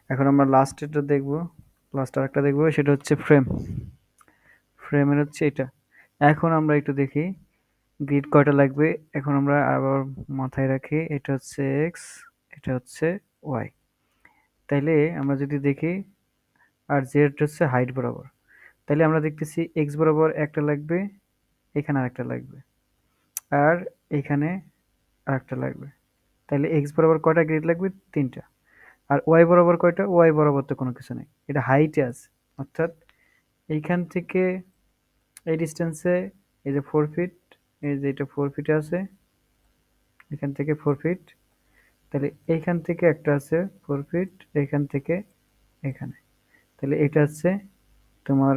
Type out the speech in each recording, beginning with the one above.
এখন আমরা লাস্টেরটা দেখব। লাস্ট আরেকটা দেখব, সেটা হচ্ছে ফ্রেম। ফ্রেমের হচ্ছে এটা। এখন আমরা একটু দেখি গ্রিড কয়টা লাগবে। এখন আমরা আবার মাথায় রাখি এটা হচ্ছে এক্স, এটা হচ্ছে ওয়াই। তাইলে আমরা যদি দেখি আর জেড হচ্ছে হাইট বরাবর, তাইলে আমরা দেখতেছি এক্স বরাবর একটা লাগবে, এখানে আরেকটা লাগবে, আর এখানে আরেকটা লাগবে। তাইলে এক্স বরাবর কয়টা গ্রিড লাগবে? তিনটা। আর ওয়াই বরাবর কয়টা? ওয়াই বরাবর তো কোনো কিছু নেই, এটা হাইটে আছে। অর্থাৎ এইখান থেকে এই ডিস্টেন্সে এই যে 4 ফিট, এই যে এটা 4 ফিটে আছে, এখান থেকে 4 ফিট। তাহলে এইখান থেকে একটা আছে 4 ফিট, এখান থেকে এখানে। তাহলে এটা হচ্ছে তোমার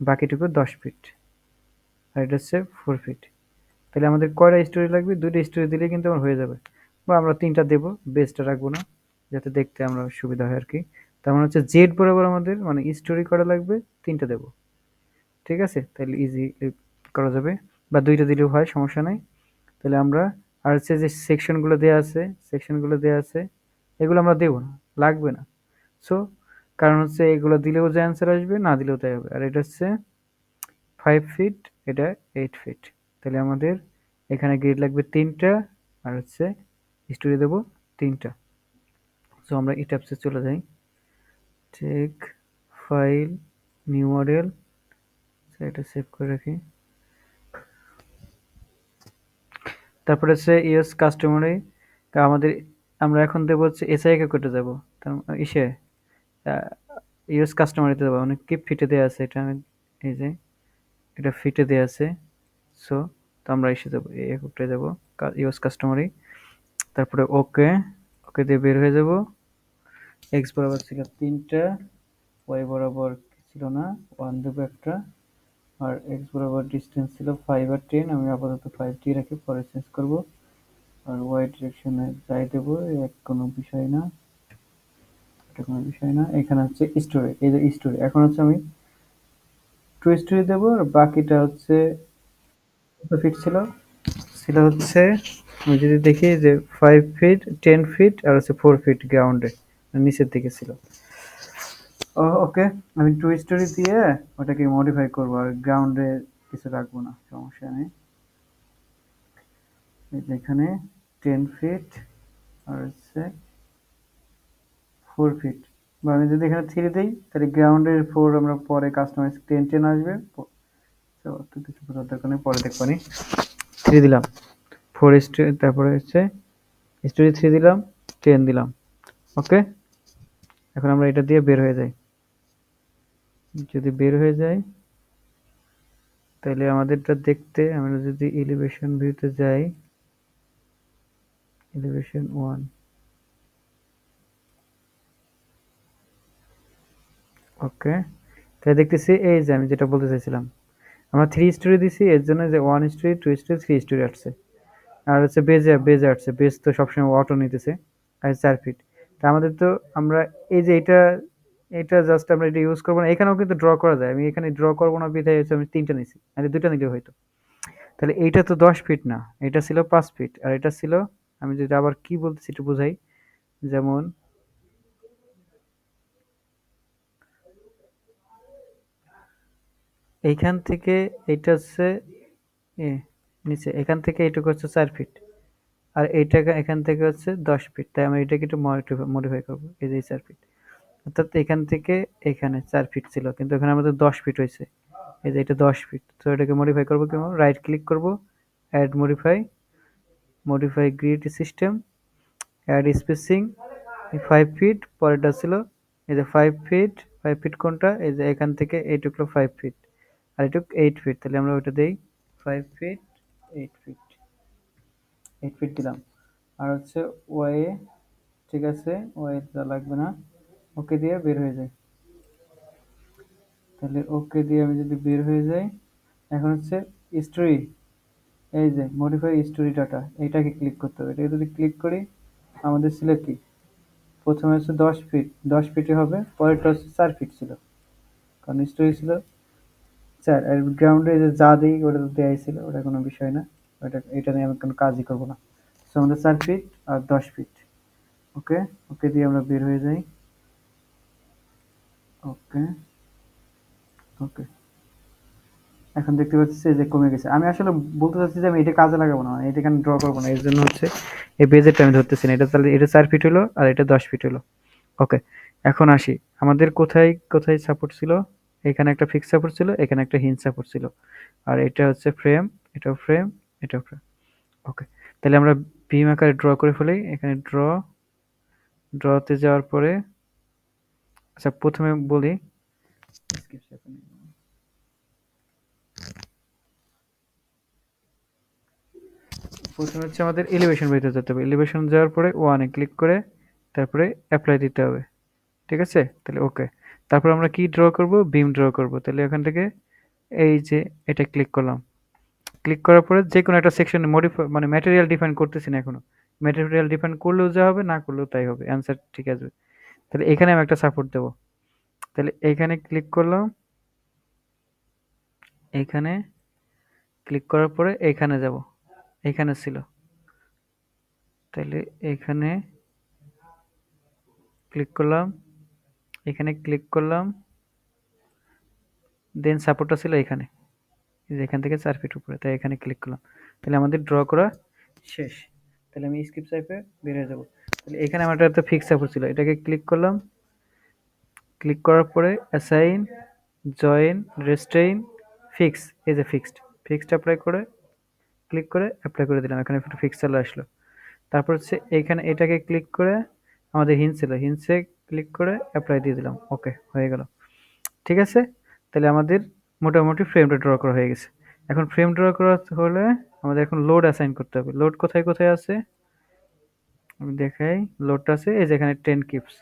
বাকিটুকু 10 ফিট, আর এটা হচ্ছে 4 ফিট। তাহলে আমাদের কয়টা স্টোরি লাগবে? দুইটা স্টোরি দিলে কিন্তু আমার হয়ে যাবে, বা আমরা তিনটা দেবো, বেসটা রাখবো না, যাতে দেখতে আমরা সুবিধা হয় আর কি। তার মানে হচ্ছে জেড বরাবর আমাদের মানে স্টোরি করা লাগবে, তিনটা দেবো। ঠিক আছে, তাহলে ইজি করা যাবে, বা দুইটা দিলেও হয়, সমস্যা নাই। তাহলে আমরা আর হচ্ছে যে সেকশনগুলো দেওয়া আছে, সেকশনগুলো দেওয়া আছে, এগুলো আমরা দেবো না, লাগবে না। সো কারণ হচ্ছে এগুলো দিলেও যে অ্যান্সার আসবে, না দিলেও তাই হবে। আর এটা হচ্ছে 5 ফিট, এটা 8 ফিট। তাহলে আমাদের এখানে গ্রিড লাগবে তিনটা, আর হচ্ছে স্টোরি দেবো তিনটা। সো আমরা এই ট্যাবসে চলে যাই, চেক ফাইল, নিউ মডেল, এটা সেভ করে রাখি। তারপরে হচ্ছে ইউএস কাস্টমারে আমাদের, আমরা এখন দেবো হচ্ছে এসআই কে করতে যাবো, তার ইসে ইউএস কাস্টমারিতে যাবো, মানে কি ফিটে দেওয়া আছে এটা, আমি এই যে এটা ফিটে দেওয়া আছে। সো তো আমরা এসে যাবো, এই এককটায় যাবো ইউএস কাস্টমারি। তারপরে ওকে, ওকে দিয়ে বের হয়ে যাব। এক্স বরাবর ছিল তিনটা, ওয়াই বরাবর ছিল না, ওয়ান দেবো একটা, আর এক্স বরাবর ডিস্টেন্স ছিল 5 আর 10, আমি আপাতত 5 রাখি, পরে চেঞ্জ করবো। আর ওয়াই ডিরেকশনে যাই দেবো, কোনো বিষয় না, এটা কোনো বিষয় না। এখানে হচ্ছে স্টোরি, এই যে স্টোরি, এখন হচ্ছে আমি টু স্টোরি দেবো, আর বাকিটা হচ্ছে কত ফিট ছিল, ছিল হচ্ছে আমি যদি দেখি যে 5 ফিট, 10 ফিট, আর হচ্ছে 4 ফিট গ্রাউন্ডে নিচের দিকে ছিল। ওকে, আমি টু স্টোরি দিয়ে ওটাকে মডিফাই করবো, আর গ্রাউন্ডে কিছু রাখবো না, সমস্যা নেই। এই যে এখানে 10 ফিট, আর হচ্ছে 4 ফিট, বা আমি যদি এখানে 3 দিই, তাহলে গ্রাউন্ডের 4 আমরা পরে কাস্টমাইজ 10 আসবে। তো অত কিছু বোঝার দরকার নেই, পরে দেখবানি। 3 দিলাম, 4 স্টোরি, তারপরে হচ্ছে স্টোরি 3 দিলাম, 10 দিলাম। ওকে, এখন আমরা এটা দিয়ে বের হয়ে যাই। যদি বের হয়ে যায়, তাহলে আমাদেরটা দেখতে, আমরা যদি এলিভেশন ভিউতে যাই, এলিভেশন 1, ওকে, তাহলে দেখতেছি এই যে আমি যেটা বলতে চাইছিলাম, আমরা 3 স্টোরি দিছি, এর জন্য যে 1 স্টোরি, 2 স্টোরি, 3 স্টোরি আসছে। আর হচ্ছে বেজে বেজে আসছে, বেজ তো সবসময় অটো নিতেছে, আর 4 ফিট। তা আমাদের তো, আমরা এই যে এটা, এটা জাস্ট আমরা এটা ইউজ করবো না, এখানেও কিন্তু ড্র করা যায়, আমি এখানে ড্র করবো না বিধায় হচ্ছে আমি 3টা নিছি, মানে 2টা নিলে হয়তো। তাহলে এইটা তো 10 ফিট না, এটা ছিল 5 ফিট, আর এটা ছিল, আমি যদি আবার কি বলতেছি একটু বোঝাই, যেমন এইখান থেকে এইটা হচ্ছে এ নিচে, এখান থেকে এইটুকু হচ্ছে 4 ফিট, আর এইটা এখান থেকে হচ্ছে 10 ফিট, তাই আমরা এটাকে একটু মডিফাই করবো, এই যে 4 ফিট। অর্থাৎ এখান থেকে এখানে 4 ফিট ছিল, কিন্তু এখানে আমাদের 10 ফিট হয়েছে, এই যে এটা 10 ফিট। তো এটাকে মডিফাই করবো কেমন, রাইট ক্লিক করবো, add modify, modify grid system, add spacing 5 feet, পরেরটা ছিল এই যে 5 ফিট। 5 ফিট কোনটা, এই যে এখান থেকে এইটুকু 5 ফিট, আর এটুকু 8 ফিট, তাহলে আমরা ওইটা দিই 5 ফিট, 8 ফিট, 8 ফিট দিলাম। আর হচ্ছে ওয়াই, ঠিক আছে, ওয়াই যা লাগবে না, ওকে দিয়ে বের হয়ে যায়। তাহলে ওকে দিয়ে আমি যদি বের হয়ে যাই, এখন হচ্ছে স্টোরি, এই যে মডিফাই স্টোরি ডাটা, এইটাকে ক্লিক করতে হবে। এটাকে যদি ক্লিক করি, আমাদের ছিল কি, প্রথমে হচ্ছে 10 ফিট, 10 ফিটে হবে, পরেরটা হচ্ছে 4 ফিট ছিল, কারণ স্টোরি ছিল 4, আর গ্রাউন্ডে যে যা দিই ওটা তো দেয়াই ছিল, ওটা কোনো বিষয় না, ওটা এটা নিয়ে আমি কোনো কাজই করবো না। তো আমাদের 4 ফিট আর 10 ফিট। ওকে, ওকে দিয়ে আমরা বের হয়ে যাই। ওকে, ওকে। এখন দেখতে পাচ্ছি যে কমে গেছে। আমি আসলে বলতে চাচ্ছি যে আমি এটা কাজে লাগাবো না, এটা এখানে ড্র করবো না। এর জন্য হচ্ছে এই বেজেরটা আমি ধরতেছি না। এটা তাহলে এটা 4 ফিট হলো আর এটা 10 ফিট হলো। ওকে। এখন আসি। আমাদের কোথায়, কোথায় সাপোর্ট ছিল? এখানে একটা ফিক্সড সাপোর্ট ছিল, এখানে একটা হিঞ্জ সাপোর্ট ছিল। আর এটা হচ্ছে ফ্রেম, এটাও ফ্রেম, এটাও ফ্রেম। ওকে। তাহলে আমরা বিম আকারে ড্র করে ফেলি। এখানে ড্র, ড্রতে যাওয়ার পরে আচ্ছা ১ম এ বলি প্রথমে হচ্ছে আমাদের এলিভেশন বের যেতে হবে। এলিভেশন যাওয়ার পরে 1 এ ক্লিক করে তারপরে এপ্লাই দিতে হবে। ঠিক আছে? তাহলে ওকে। তারপর আমরা কি ড্র করব? বিম ড্র করব। তাহলে এখান থেকে এই যে এটা ক্লিক করলাম। ক্লিক করার পরে যেকোনো একটা সেকশনে মানে ম্যাটেরিয়াল ডিফাইন করতেছি না এখনো। ম্যাটেরিয়াল ডিফাইন করলেও যা হবে, না করলেও তাই হবে। অ্যান্সার ঠিক আসবে। তাহলে এখানে আমি একটা সাপোর্ট দেব। তাহলে এইখানে ক্লিক করলাম। এইখানে ক্লিক করার পরে এইখানে যাব। এইখানে ছিল। তাহলে এইখানে ক্লিক করলাম। এখানে ক্লিক করলাম। দেন সাপোর্টটা ছিল এখানে। এই যে এখান থেকে 4 ফিট উপরে। তাই এখানে ক্লিক করলাম। তাহলে আমাদের ড্র করা শেষ। তাহলে আমি স্কিপ সাইপে বের হয়ে যাব। তাহলে এখানে আমার একটা ফিক্স সাপোর্ট ছিল। এটাকে ক্লিক করলাম। ক্লিক করার পরে অ্যাসাইন, জয়েন, রেস্ট্রেইন, ফিক্স। এই যে ফিক্সড। ফিক্সড এপ্লাই করে ক্লিক করে এপ্লাই করে দিলাম। এখানে একটু ফিক্স চলে আসলো। তারপর হচ্ছে এইখানে এটাকে ক্লিক করে আমাদের হিঞ্জ ছিল। হিঞ্জে ক্লিক করে এপ্লাই দিয়ে দিলাম। ওকে, হয়ে গেল। ঠিক আছে? তাহলে আমাদের মোটামুটি ফ্রেমটা ড্র করা হয়ে গেছে। এখন ফ্রেম ড্র করা হলে আমাদের এখন লোড অ্যাসাইন করতে হবে। লোড কোথায়, কোথায় আছে? আমি দেখাই। লোডটা আছে এই যে এখানে 10 কিপস।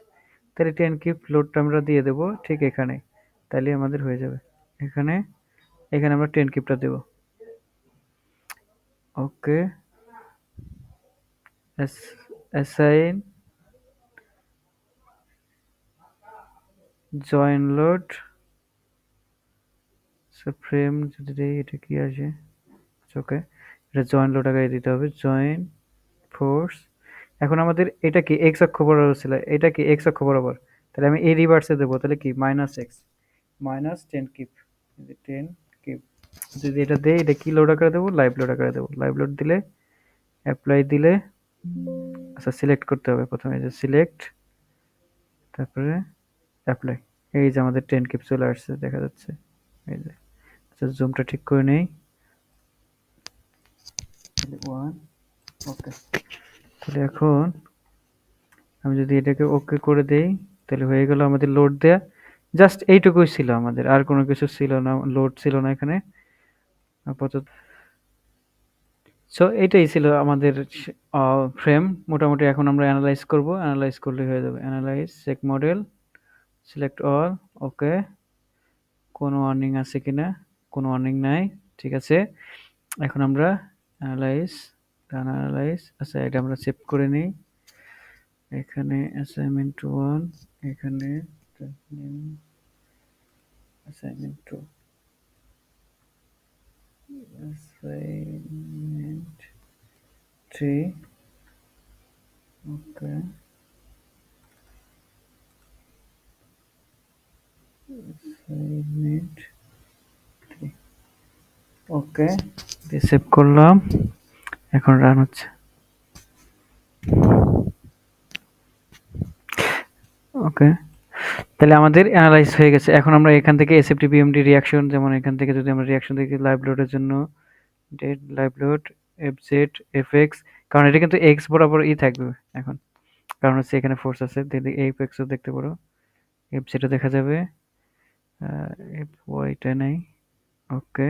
তাহলে 10 কিপ লোডটা আমরা দিয়ে দেব ঠিক এখানে। তাহলে আমাদের হয়ে যাবে। এখানে, এখানে আমরা 10 কিপটা দেব। ওকে। অ্যাসাইন, জয়েন লোড, ফ্রেম যদি দেই এটা কি আসে? ওকে। এটা জয়েন লোড আগে দিতে হবে। Join force. এখন আমাদের এটা কি এক্স অক্ষ বরাবর ছিল, এটা কি এক্স অক্ষ বরাবর। তাহলে আমি এই রিভার্সে দেবো। তাহলে কি minus x, minus 10 keep, 10 keep. যদি এটা দেই, এটা কি লোড আকারে দেবো? লাইভ লোড আকারে দেবো। লাইভ লোড দিলে, অ্যাপ্লাই দিলে, আচ্ছা সিলেক্ট করতে হবে প্রথমে। যে সিলেক্ট, তারপরে অ্যাপ্লাই। এই যে আমাদের 10 কিপ চলে আসছে, দেখা যাচ্ছে। এই যে আচ্ছা জুমটা ঠিক করে নেই। 1, ওকে। তাহলে এখন আমি যদি এটাকে ওকে করে দেই, তাহলে হয়ে গেল আমাদের লোড দেয়া। জাস্ট এইটুকুই ছিল আমাদের, আর কোনো কিছু ছিল না, লোড ছিল না এখানে আপাতত। সো এটাই ছিল আমাদের ফ্রেম মোটামুটি। এখন আমরা অ্যানালাইজ করব। অ্যানালাইজ করলে হয়ে যাবে। Analyse, check model, select all, okay. কোনো ওয়ার্নিং আছে কিনা? কোনো ওয়ার্নিং নাই। ঠিক আছে। এখন আমরা অ্যানালাইজ, অ্যানালাইজ, আচ্ছা এটা আমরা সেভ করে নিই। এখানে অ্যাসাইনমেন্ট 1, এখানে অ্যাসাইনমেন্ট 2, অ্যাসাইনমেন্ট 3, ওকে, অ্যাসাইনমেন্ট 3, ওকে। দিয়ে সেভ করলাম। এখন রান হচ্ছে। ওকে। তাহলে আমাদের এনালাইজ হয়ে গেছে। এখন আমরা এখান থেকে এসএফটি বিএমডি রিঅ্যাকশন, যেমন এখান থেকে যদি আমরা রিঅ্যাকশন দেখি লাইভ লোডের জন্য dead live load FZ FX, কারণ এটা কিন্তু এক্স বরাবর থাকবে এখন, কারণ হচ্ছে এখানে ফোর্স আছে। এফএক্সও দেখতে পারো, এফজেডও দেখা যাবে, এফ ওয়াইটা নাই। ওকে।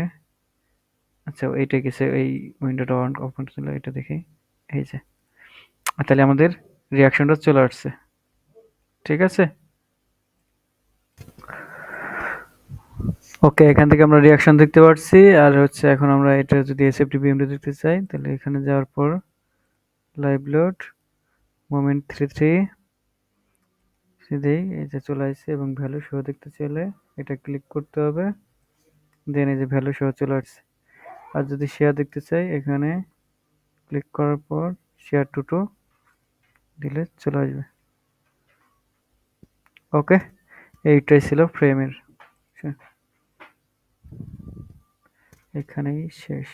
আচ্ছা এইটা গেছে, এই উইন্ডোটা অন ওপেন ছিল, এটা দেখি। এই যে তাহলে আমাদের রিঅ্যাকশনটা চলে আসছে। ঠিক আছে। ওকে, এখান থেকে আমরা রিঅ্যাকশন দেখতে পাচ্ছি। আর হচ্ছে এখন আমরা এটা যদি এসএফটি বিএমডি দেখতে চাই, তাহলে এখানে যাওয়ার পর লাইভ লোড মোমেন্ট 33 দেই, এই যে চলে আসছে এবং ভ্যালু সহ দেখতে চাইলে এটা ক্লিক করতে হবে। দেন এই যে ভ্যালু সহ চলে আসছে। আর যদি শেয়ার দেখতে চাই, এখানে ক্লিক করার পর শেয়ার টু দিলে চলে আসবে। ওকে, এইটাই ছিল ফ্রেমের। এখানেই শেষ।